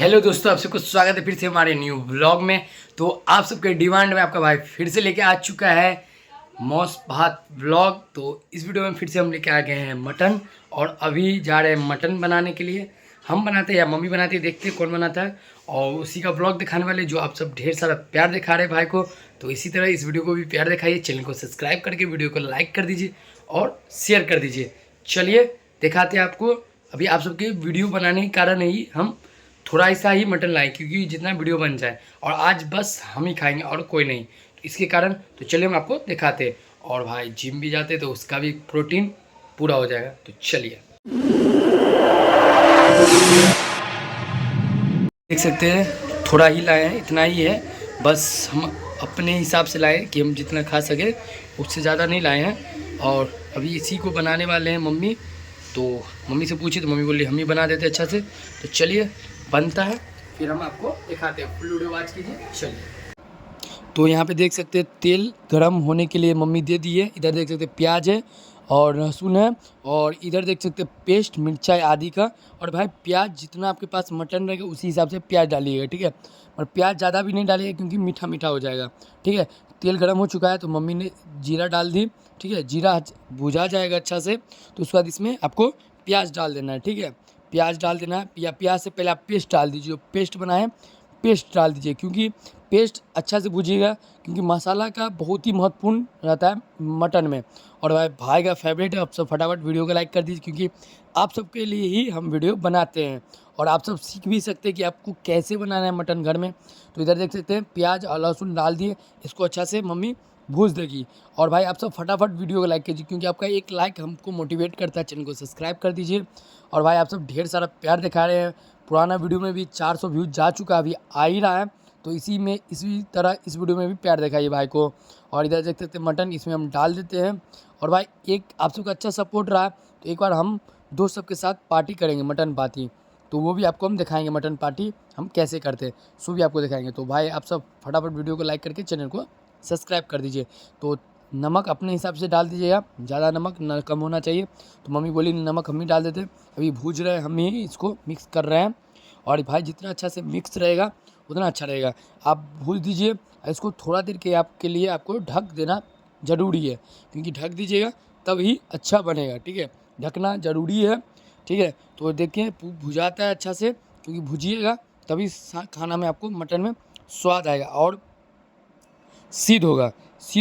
Hello दोस्तों, आप सबको स्वागत है फिर से हमारे न्यू ब्लॉग में। तो आप सबके डिमांड में आपका भाई फिर से लेके आ चुका है मौस भात ब्लॉग। तो इस वीडियो में फिर से हम लेके आ गए हैं मटन, और अभी जा रहे हैं मटन बनाने के लिए। हम बनाते हैं या मम्मी बनाती है, देखते हैं कौन बनाता है, और उसी का ब्लॉग दिखाने वाले। जो आप सब ढेर सारा प्यार दिखा रहे हैं भाई को, तो इसी तरह इस वीडियो को भी प्यार दिखाइए। चैनल को सब्सक्राइब करके वीडियो को लाइक कर दीजिए और शेयर कर दीजिए। चलिए दिखाते हैं आपको। अभी आप सबके वीडियो बनाने के कारण ही हम थोड़ा ऐसा ही मटन लाए, क्योंकि जितना वीडियो बन जाए, और आज बस हम ही खाएंगे और कोई नहीं, तो इसके कारण तो चलिए हम आपको दिखाते हैं। और भाई जिम भी जाते तो उसका भी प्रोटीन पूरा हो जाएगा। तो चलिए देख सकते हैं, थोड़ा ही लाए हैं, इतना ही है। बस हम अपने हिसाब से लाए कि हम जितना खा सके, उससे ज़्यादा नहीं लाए हैं। और अभी इसी को बनाने वाले हैं मम्मी। तो मम्मी से पूछी तो मम्मी बोली हम ही बना देते अच्छा से। तो चलिए बनता है, फिर हम आपको दिखाते हैं। फुल वीडियो वॉच कीजिए। चलिए, तो यहाँ पे देख सकते हैं तेल गरम होने के लिए मम्मी दे दी है। इधर देख सकते हैं प्याज है और लहसुन है, और इधर देख सकते हैं पेस्ट मिर्चाई आदि का। और भाई प्याज जितना आपके पास मटन रहेगा उसी हिसाब से प्याज डालिएगा, ठीक है। और प्याज ज़्यादा भी नहीं डालिएगा क्योंकि मीठा मीठा हो जाएगा, ठीक है। तेल गरम हो चुका है तो मम्मी ने जीरा डाल दी, ठीक है। जीरा भुजा जाएगा अच्छा से, तो उसके बाद इसमें आपको प्याज डाल देना है, ठीक है। प्याज डाल देना है, या प्याज से पहले आप पेस्ट डाल दीजिए। जो पेस्ट बनाए पेस्ट डाल दीजिए, क्योंकि पेस्ट अच्छा से भुजिएगा, क्योंकि मसाला का बहुत ही महत्वपूर्ण रहता है मटन में। और भाई का फेवरेट है। आप सब फटाफट वीडियो को लाइक कर दीजिए, क्योंकि आप सबके लिए ही हम वीडियो बनाते हैं, और आप सब सीख भी सकते हैं कि आपको कैसे बनाना है मटन घर में। तो इधर देख सकते हैं प्याज और लहसुन डाल दिए, इसको अच्छा से मम्मी भूज देगी। और भाई आप सब फटाफट वीडियो को लाइक कीजिए, क्योंकि आपका एक लाइक हमको मोटिवेट करता है। चैनल को सब्सक्राइब कर दीजिए। और भाई आप सब ढेर सारा प्यार दिखा रहे हैं। पुराना वीडियो में भी 400 व्यूज़ जा चुका है, अभी आ ही रहा है। तो इसी तरह इस वीडियो में भी प्यार दिखाइए भाई को। और इधर देख सकते हैं मटन, इसमें हम डाल देते हैं। और भाई एक आप सबका अच्छा सपोर्ट रहा, तो एक बार हम दोस्त सबके साथ पार्टी करेंगे, मटन पार्टी। तो वो भी आपको हम दिखाएंगे, मटन पार्टी हम कैसे करते हैं, सो भी आपको दिखाएंगे। तो भाई आप सब फटाफट वीडियो को लाइक करके चैनल को सब्सक्राइब कर दीजिए। तो नमक अपने हिसाब से डाल दीजिएगा, ज़्यादा नमक न कम होना चाहिए। तो मम्मी बोली नमक हम ही डाल देते हैं। अभी भूज रहे हैं, हम ही इसको मिक्स कर रहे हैं। और भाई जितना अच्छा से मिक्स रहेगा उतना अच्छा रहेगा। आप भूज दीजिए, इसको थोड़ा देर के आपके लिए आपको ढक देना ज़रूरी है, क्योंकि ढक दीजिएगा तभी अच्छा बनेगा, ठीक है। ढकना ज़रूरी है, ठीक है। तो देखिए भुजाता है अच्छा से, क्योंकि भुजिएगा तभी खाना में आपको मटन में स्वाद आएगा, और सीध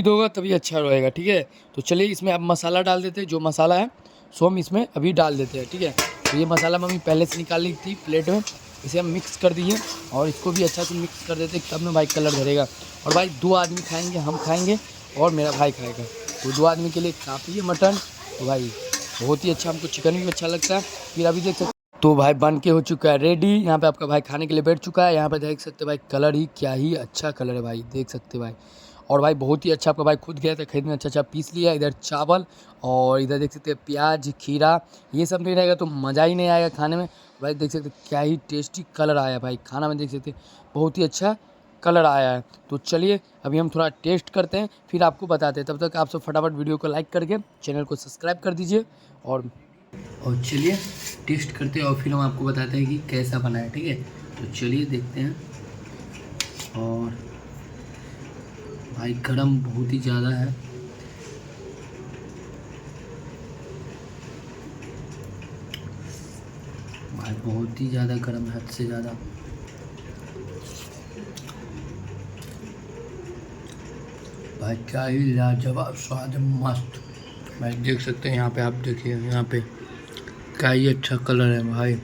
होगा तभी अच्छा रहेगा, ठीक है। तो चलिए इसमें आप मसाला डाल देते हैं। जो मसाला है सो हम इसमें अभी डाल देते हैं, ठीक है। तो ये मसाला मम्मी पहले से निकाल ली थी प्लेट में, इसे हम मिक्स कर दिए, और इसको भी अच्छा से मिक्स कर देते, तब में भाई कलर धरेगा। और भाई 2 आदमी खाएंगे, हम खाएंगे और मेरा भाई खाएगा। तो 2 आदमी के लिए काफ़ी है मटन। तो भाई बहुत ही अच्छा, हमको चिकन भी अच्छा लगता है। फिर अभी देख सकते, तो भाई बन के हो चुका है रेडी। यहाँ पे आपका भाई खाने के लिए बैठ चुका है। यहाँ पे देख सकते भाई कलर ही क्या ही अच्छा कलर है भाई, देख सकते भाई। और भाई बहुत ही अच्छा, आपका भाई खुद गया था खरीदने, अच्छा पीस लिया। इधर चावल, और इधर देख सकते हैं प्याज, खीरा, ये सब नहीं रहेगा तो मज़ा ही नहीं आएगा खाने में। भाई देख सकते क्या ही टेस्टी कलर आया भाई खाना में, देख सकते बहुत ही अच्छा कलर आया है। तो चलिए अभी हम थोड़ा टेस्ट करते हैं, फिर आपको बताते हैं। तब तक आप सब फटाफट वीडियो को लाइक करके चैनल को सब्सक्राइब कर दीजिए। और चलिए टेस्ट करते हैं, और फिर हम आपको बताते हैं कि कैसा बना है, ठीक है। तो चलिए देखते हैं। और भाई गरम बहुत ही ज़्यादा है, भाई बहुत ही ज़्यादा गरम है, हद से ज़्यादा। भाई क्या ही लाजवाब स्वाद, मस्त। भाई देख सकते हैं यहाँ पे, आप देखिए यहाँ पे क्या ही अच्छा कलर है भाई।